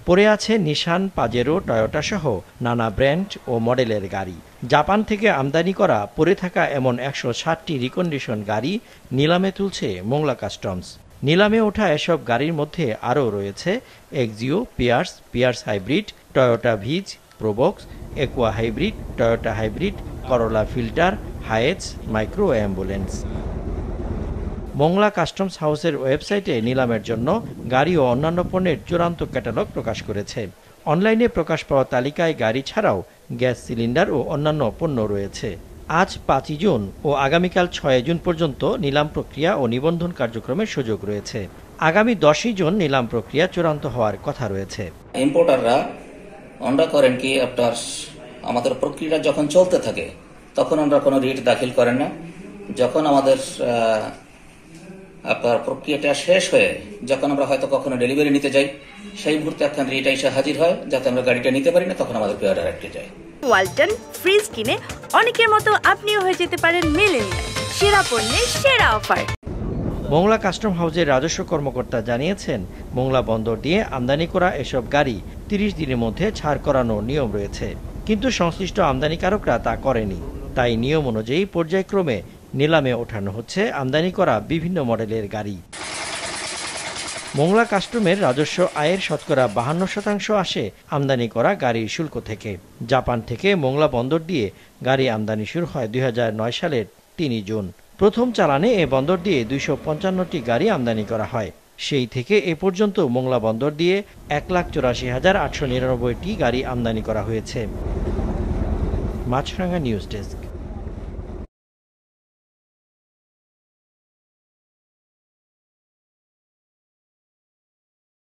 পড়ে আছে নিশান, Pajero, Toyota সহ নানা ব্র্যান্ড ও মডেলের গাড়ি। জাপান থেকে আমদানি করা পড়ে থাকা এমন ১৬০টি রিকন্ডিশন গাড়ি নিলামে তুলছে মোংলা কাস্টমস। নিলামে ওঠা এসব গাড়ির মধ্যে আরও রয়েছে এক্সিও, পিয়ার্স hybrid, Toyota Vitz, Probox, Aqua hybrid, Toyota hybrid, Corolla Fielder, Hiace, micro ambulance. Mongla customs হাউসের ওয়েবসাইটে নিলামের জন্য গাড়ি ও অন্যান্য পণ্যের চূড়ান্ত ক্যাটালগ প্রকাশ করেছে। অনলাইনে প্রকাশ পাওয়া তালিকায় গাড়ি ছাড়াও গ্যাস সিলিন্ডার ও অন্যান্য পণ্য রয়েছে। আজ ৫ই জুন ও আগামীকাল ৬ জুন পর্যন্ত নিলাম প্রক্রিয়া ও নিবন্ধন কার্যক্রমের সুযোগ রয়েছে। আগামী ১০ই জুন নিলাম প্রক্রিয়া চূড়ান্ত হওয়ার কথা রয়েছে। ইম্পোর্টাররা আমরা করেন কি, আপনার আমাদের প্রক্রিয়া যখন চলতে থাকে তখন আমরা কোনো রিট দাখিল করেন না। যখন আমাদের আপনার প্রক্রিয়াটা শেষ হয়ে যখন আমরা হয়তো কখনো ডেলিভারি নিতে যাই, সেই মুহূর্তে একখান রিট এসে হাজির হয়, যাতে আমরা গাড়িটা নিতে পারি না, তখন আমাদের অর্ডার আটকে যায়। ওয়ালটন ফ্রিজ কিনে অনেকের মতো আপনিও হয়ে যেতে পারেন মিলেনিয়াল। সেরা পণ্যের সেরা অফার। মোংলা কাস্টম হাউসের রাজস্ব কর্মকর্তা জানিয়েছেন, মোংলা বন্দর দিয়ে আমদানি করা এসব গাড়ি ৩০ দিনের মধ্যে ছাড় করানোর নিয়ম রয়েছে, কিন্তু সংশ্লিষ্ট আমদানিকারকরা তা করেনি। তাই নিয়ম অনুযায়ী পর্যায়ক্রমে নিলামে ওঠানো হচ্ছে আমদানি করা বিভিন্ন মডেলের গাড়ি। মোংলা কাস্টমের রাজস্ব আয়ের শতকরা ৫২% আসে আমদানি করা গাড়ির শুল্ক থেকে। জাপান থেকে মোংলা বন্দর দিয়ে গাড়ি আমদানি শুরু হয় ২০০৯ সালের ৩ জুন। প্রথম চালানে এ বন্দর দিয়ে ২৫৫টি গাড়ি আমদানি করা হয়। সেই থেকে এ পর্যন্ত মোংলা বন্দর দিয়ে ১,৮৪,৮৯৯টি গাড়ি আমদানি করা হয়েছে। মাছরাঙা নিউজ ডেস্ক।